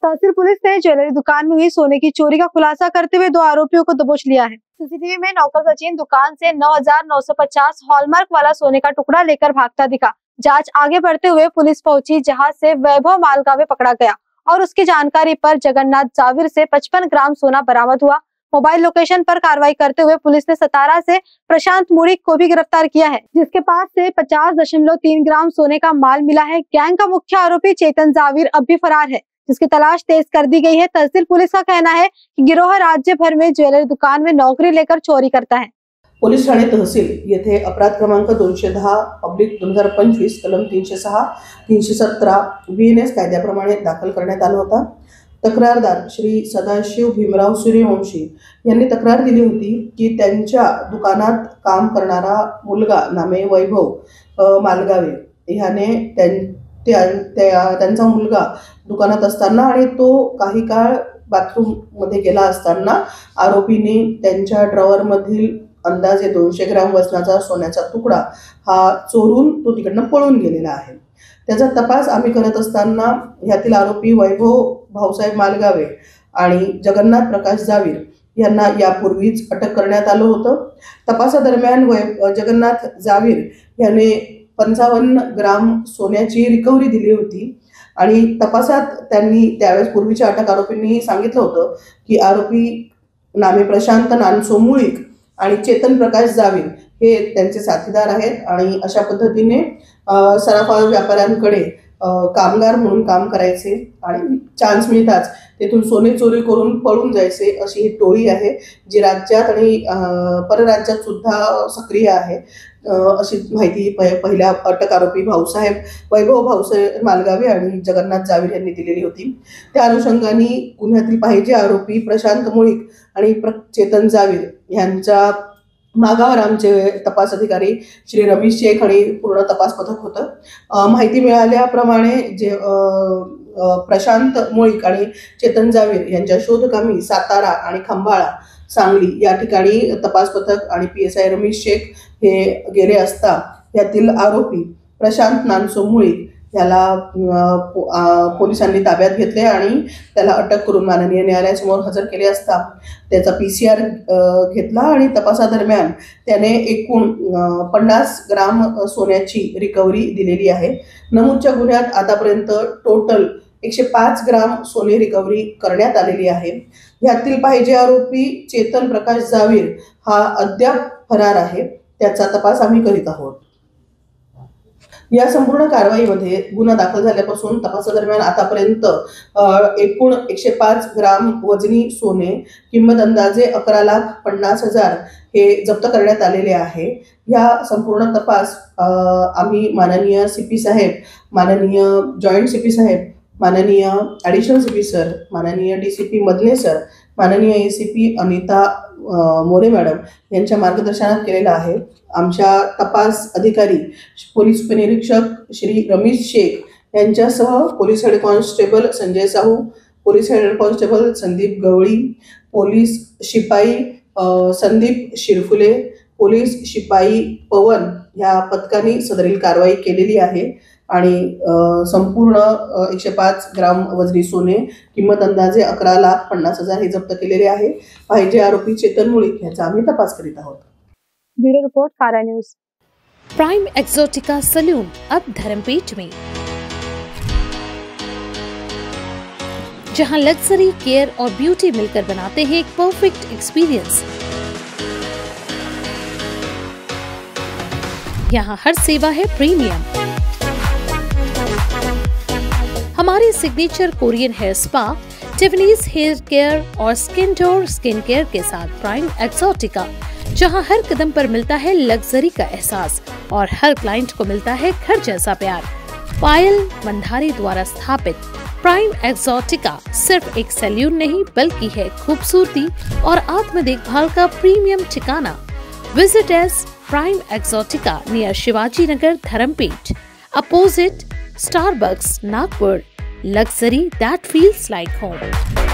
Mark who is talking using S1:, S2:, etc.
S1: तहसील police ने jewellery दुकान में हुई सोने की चोरी का खुलासा करते हुए 2 आरोपियों को दबोच लिया है। सीसीटीवी में नौकर सचिन दुकान से 9,950 हॉलमार्क वाला सोने का टुकड़ा लेकर भागता दिखा। जांच आगे बढ़ते हुए पुलिस पहुंची, जहां से वैभव मालगावे पकड़ा गया और उसकी जानकारी पर जगन्नाथ जाविर से 55 ग्राम सोना बरामद हुआ। मोबाइल लोकेशन पर कार्रवाई करते हुए पुलिस ने सतारा से प्रशांत मुड़िक को भी गिरफ्तार किया है, जिसके पास से 50.3 ग्राम सोने का माल मिला है। गैंग का मुख्य आरोपी चेतन जाविर अब भी फरार है, जिसकी तलाश तेज कर दी गई है। तहसील पुलिस का कहना है कि गिरोह राज्य भर में ज्वेलरी दुकान में नौकरी लेकर चोरी करता है।
S2: पोलीस ठाणे तहसील येथे अपराध क्रमांक 210/2025 कलम 306, 317 BNS कायद्याप्रमाणे दाखल करण्यात आला होता। तक्रारदार श्री सदाशिव भीमराव सूर्यवंशी यांनी तक्रार दिली होती की त्यांच्या दुकानात काम करणारा मुलगा नामे वैभव मालगावे याने त्यांचा मुलगा दुकानात असताना आणि तो काही काळ बाथरूम मध्ये गेला असताना आरोपीने त्यांच्या ड्रॉवर मधील अंदाजे 200 ग्राम वजनाचा सोन्याचा तुकडा हा चोरून तो तिकडनं पळून गेलेला आहे। त्याचा तपास आम्ही करत असताना यातील आरोपी वैभव भाऊसाहेब मालगावे आणि जगन्नाथ प्रकाश जाविर यांना यापूर्वीच अटक करण्यात आलं होतं। तपासादरम्यान जगन्नाथ जाविर याने 55 ग्राम सोन्याची रिकव्हरी दिली होती आणि तपासात त्यांनी त्यावेळेस पूर्वीच्या अटक आरोपींनी सांगितलं होतं की आरोपी नामे प्रशांत नानसो मुळीक आणि चेतन प्रकाश जाविर हे त्यांचे साथीदार आहेत आणि अशा पद्धतीने सराफा व्यापाऱ्यांकडे कामगार म्हणून काम करायचे आणि चान्स मिळताच तेथून सोने चोरी करून पळून जायचे अशी ही टोळी आहे, जी राज्यात आणि परराज्यात सुद्धा सक्रिय आहे अशी माहिती पहिल्या अटक आरोपी वैभव भाऊसाहेब मालगावे आणि जगन्नाथ जाविर यांनी दिलेली होती। त्या अनुषंगाने गुन्ह्यातील पाहिजे आरोपी प्रशांत मुळीक आणि चेतन जाविर यांच्या मागावर आमचे तपास अधिकारी श्री रमेश शेख आणि पूर्ण तपास पथक होतं। माहिती मिळाल्याप्रमाणे जे प्रशांत मुळीक आणि चेतन जाविर यांच्या शोधकामी सातारा आणि खंबाळा, सांगली या ठिकाणी तपास पथक आणि PSI रमेश शेख हे गेले असता यातील आरोपी प्रशांत नानसो मुळीक याला पोलिसांनी ताब्यात घेतले आणि त्याला अटक करून माननीय न्यायालयासमोर हजर केले असता त्याचा PCR घेतला आणि तपासादरम्यान त्याने एकूण 50 ग्राम सोन्याची रिकव्हरी दिलेली आहे। नमूदच्या गुन्ह्यात आतापर्यंत टोटल 105 ग्राम सोने रिकव्हरी करण्यात आलेली आहे। यातील पाहिजे आरोपी चेतन प्रकाश जाविर हा अद्याप फरार आहे, त्याचा तपास आम्ही करीत आहोत। या संपूर्ण कारवाईमध्ये गुन्हा दाखल झाल्यापासून तपासादरम्यान आतापर्यंत एकूण 105 ग्राम वजनी सोने किंमत अंदाजे 11,50,000 हे जप्त करण्यात आलेले आहे। या संपूर्ण तपास आम्ही माननीय CP साहेब, माननीय जॉइंट CP साहेब, माननीय ॲडिशनल CP सर, माननीय DCP मदने सर, माननीय ACP अनिता मोरे मॅडम यांच्या मार्गदर्शनात केलेला आहे। आमच्या तपास अधिकारी पोलीस उपनिरीक्षक श्री रमेश शेख यांच्यासह police head constable Sanjay Sahu, police head constable Sandeep Gawali, police शिपाई संदीप शिरफुले, पोलीस शिपाई पवन या पथकाने सदरील कारवाई केलेली आहे आणि संपूर्ण 105 ग्राम वजनी सोने किंमत अंदाजे 11,50,000 हे जप्त केलेले आहे। पाहिजे आरोपी चेतन मुळीक याचा आम्ही तपास करीत आहोत।
S1: ब्यूरो रिपोर्ट कारा न्यूज।
S3: प्राइम एक्सोटिका सैलून अब धर्मपेट में, जहां लग्जरी, केयर और ब्यूटी मिलकर बनाते हैं एक परफेक्ट एक्सपीरियंस। यहाँ हर सेवा है प्रीमियम। हमारे signature Korean hair spa, Tiffany's hair care और स्किन केयर के साथ प्राइम एक्सोटिका, जहां हर कदम पर मिलता है लग्जरी का एहसास और हर क्लाइंट को मिलता है घर जैसा प्यार। पायल मंधारी द्वारा स्थापित प्राइम एक्सोटिका सिर्फ एक सैलून नहीं बल्कि है खूबसूरती और आत्म देखभाल का प्रीमियम ठिकाना। Visit us Prime Exotica near Shivaji Nagar, Dharampeth, opposite Starbucks, Nagpur. Luxury that feels like home.